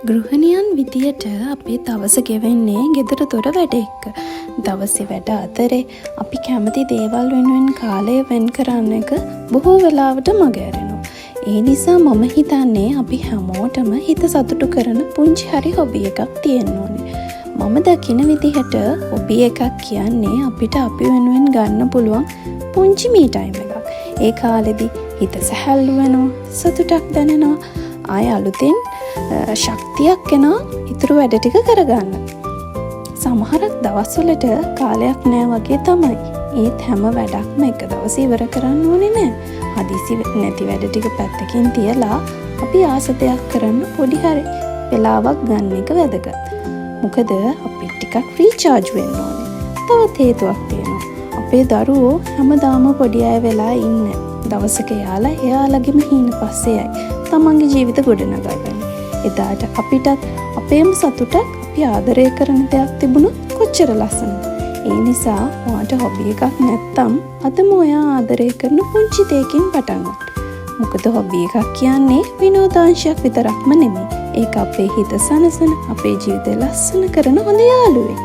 ගෘහණියන් විදියට අපේ දවස ගෙවෙන්නේ ගෙදර දොර වැඩ එක්ක. දවසේ වැඩ අතරේ අපි කැමති දේවල් වෙනුවෙන් කාලය වෙන් කරන්න එක බොහෝ වෙලාවට මගහැරෙනවා. ඒ නිසා මම හිතන්නේ අපි හැමෝටම හිත සතුටු කරන පුංචි හරි හොබි එකක් තියෙන්න ඕනේ. මම දකින විදිහට හොබි එකක් කියන්නේ අපිට අපි වෙනුවෙන් ගන්න පුළුවන් පුංචි මී ටයිම් එකක්. ඒ කාලෙදි හිත සැහැල්ලු වෙනවා, සතුටක් දැනෙනවා, ආය අලුතෙන් ශක්තියක් එනවා ඉතුරු වැඩ ටික කරගන්න. සමහරක් දවස්වලට කාලයක් නෑ වගේ තමයි. ඒත් හැම වැඩක්ම එක දවසේ ඉවර කරන්න ඕනේ නෑ. හදිසි නැති වැඩ ටික පැත්තකින් තියලා අපි ආස දෙයක් කරන්න පොඩි හරි වෙලාවක් ගන්න එක වැදගත්. මොකද අපි ටිකක් රීචාර්ජ් වෙන්න ඕනේ. තවත් හේතුවක් තියෙනවා. අපේ දරුවෝ හැමදාම පොඩි අය වෙලා ඉන්නේ. දවසක යාලා එයාලගෙම හීන පස්සේයි තමන්ගේ ජීවිත ගොඩනගන්නේ. එදාට අපිටත් අපේම සතුටක් අපි ආදරය කරන දෙයක් තිබුණොත් කොච්චර ලස්සනද. ඒ නිසා ඔයාට හොබි එකක් නැත්තම් අදම ඔයා ආදරය කරන පුංචි දෙයකින් පටන් ගන්න. මොකද හොබි එකක් කියන්නේ විනෝදාංශයක් විතරක්ම නෙමෙයි. ඒක අපේ හිත සනසන, අපේ ජීවිතය ලස්සන කරන හොඳ යාළුවෙක්.